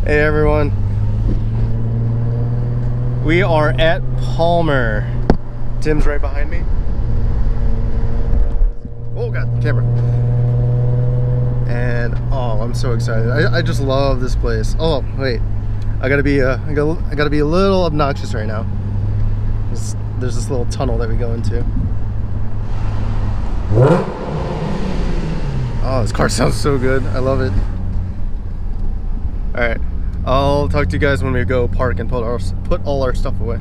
Hey everyone, we are at Palmer. Tim's right behind me. Oh god, camera. And oh, I'm so excited. I just love this place. Oh wait, I gotta be a little obnoxious right now. There's this little tunnel that we go into. Oh, this car sounds so good. I love it. All right. I'll talk to you guys when we go park and put all our stuff away.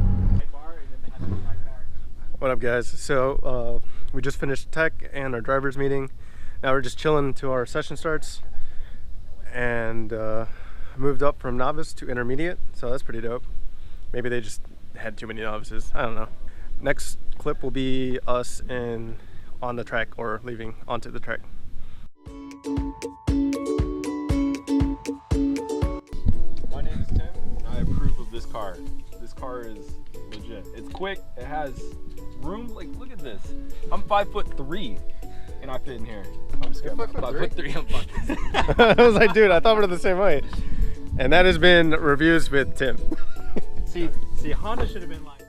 What up guys? So we just finished tech and our driver's meeting. Now we're just chilling until our session starts, and moved up from novice to intermediate, so that's pretty dope. Maybe they just had too many novices, I don't know. Next clip will be us on the track or leaving onto the track. My name is Tim, and I approve of this car. This car is legit. It's quick, it has room, like look at this. I'm 5'3", and I fit in here. I'm just kidding. 5'3", I'm fucking. I was like, dude, I thought we were the same height. And that has been reviews with Tim. See, Honda should have been like.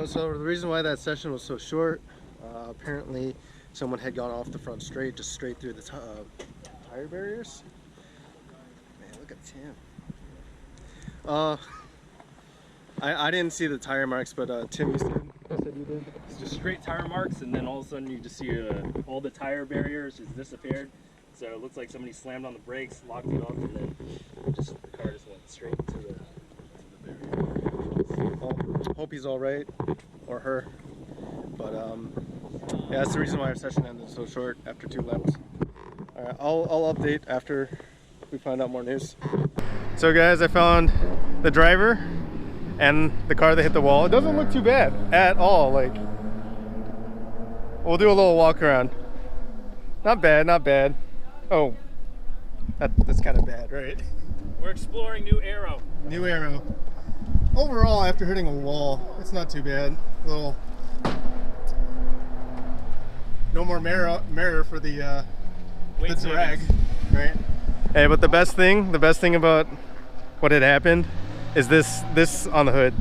So the reason why that session was so short, apparently someone had gone off the front straight, just straight through the tire barriers. Man, look at Tim. I didn't see the tire marks, but Tim, you said you did. It's just straight tire marks, and then all of a sudden you just see all the tire barriers just disappeared. So it looks like somebody slammed on the brakes, locked you up, and then just the car just went straight into the barrier. Well, hope he's all right, or her. But yeah, that's the reason why our session ended so short after 2 laps. All right, I'll update after we find out more news. So guys, I found the driver and the car that hit the wall. It doesn't look too bad at all. Like, we'll do a little walk around. Not bad, not bad. Oh, that's kind of bad, right? We're exploring New Arrow. New Arrow. Overall, after hitting a wall, it's not too bad. Little, no more mirror for the drag, right? Hey, but the best thing about what had happened is this on the hood.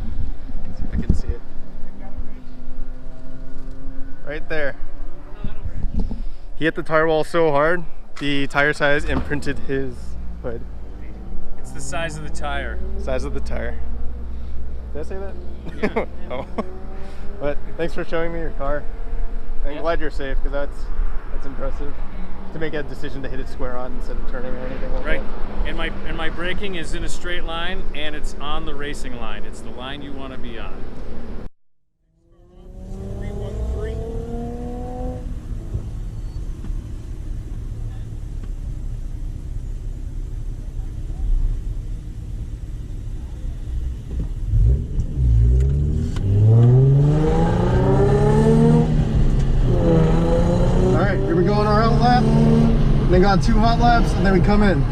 Let's see if I can see it. Right there. He hit the tire wall so hard, the tire size imprinted his hood. It's the size of the tire. Size of the tire. Did I say that? Yeah. Oh. But thanks for showing me your car. I'm glad you're safe, because that's impressive. To make a decision to hit it square on instead of turning or anything like right. that. And my braking is in a straight line, and it's on the racing line. It's the line you want to be on. got 2 hot laps, and then we come in. Get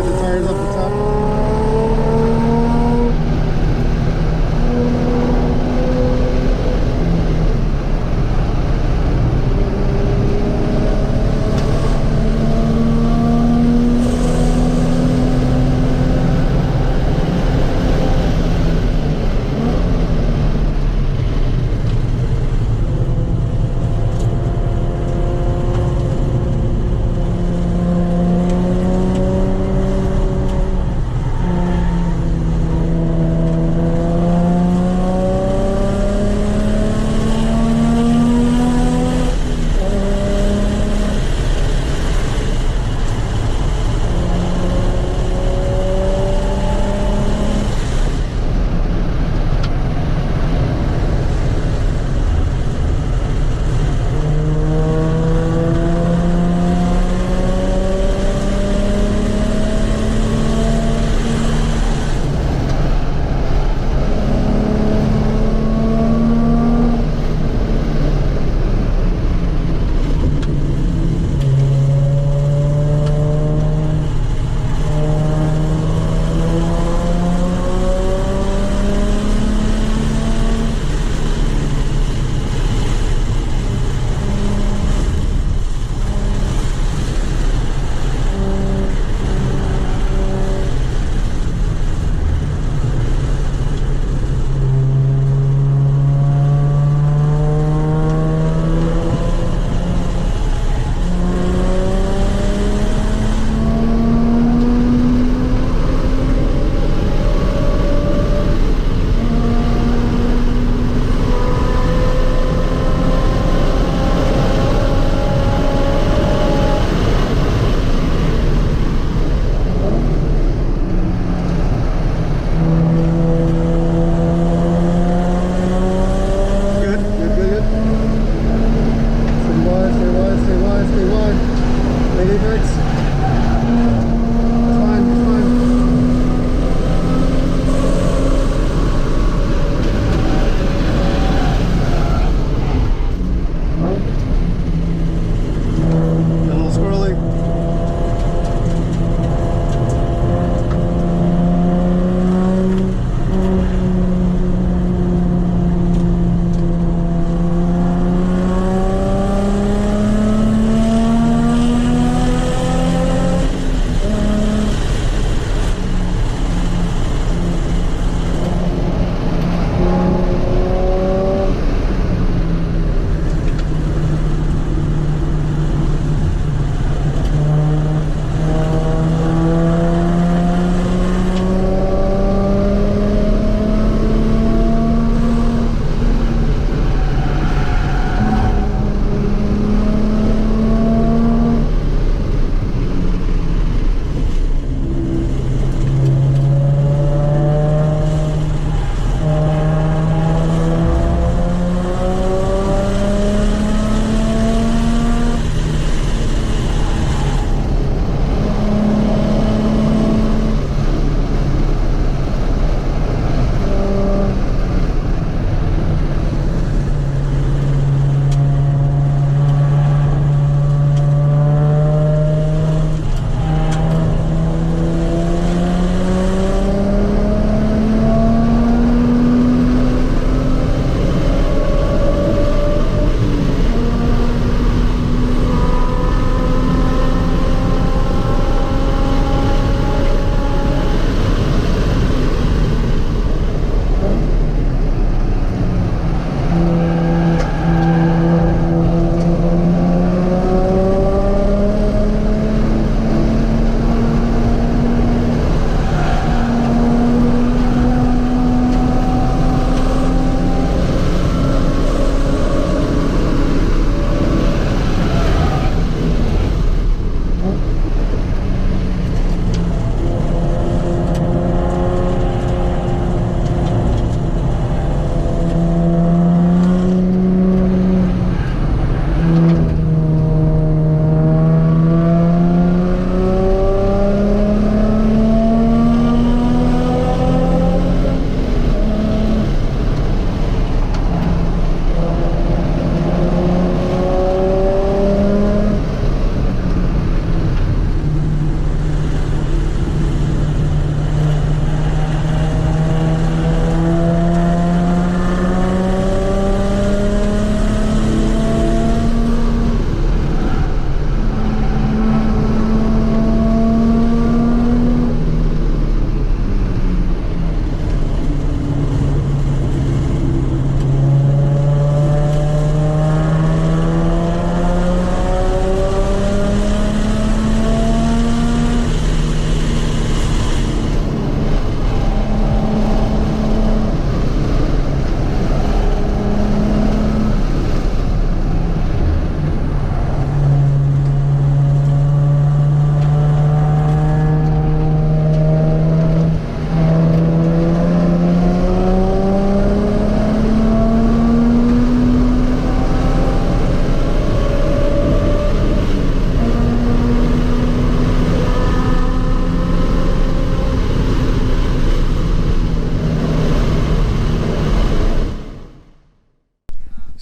the tires up the top.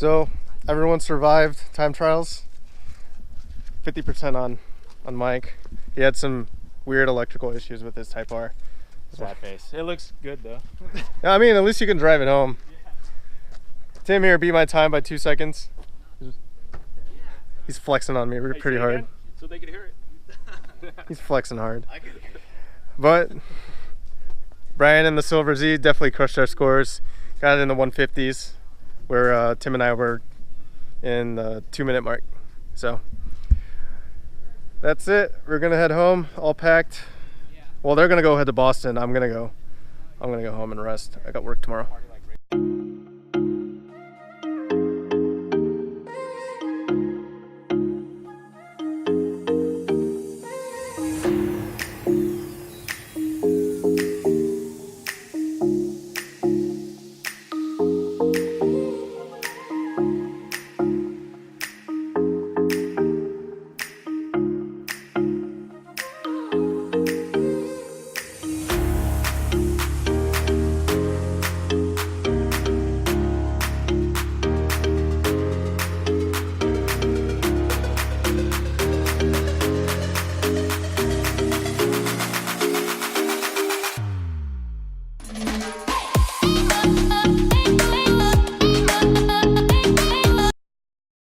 So everyone survived time trials. 50% on Mike. He had some weird electrical issues with his Type R. Sad face. It looks good though. I mean, at least you can drive it home. Tim here beat my time by 2 seconds. He's flexing on me pretty hard. So they could hear it. He's flexing hard. But Brian and the Silver Z definitely crushed our scores. Got it in the 150s, where Tim and I were in the 2-minute mark. So that's it. We're gonna head home, all packed. Well, they're gonna go head to Boston. I'm gonna go home and rest. I got work tomorrow.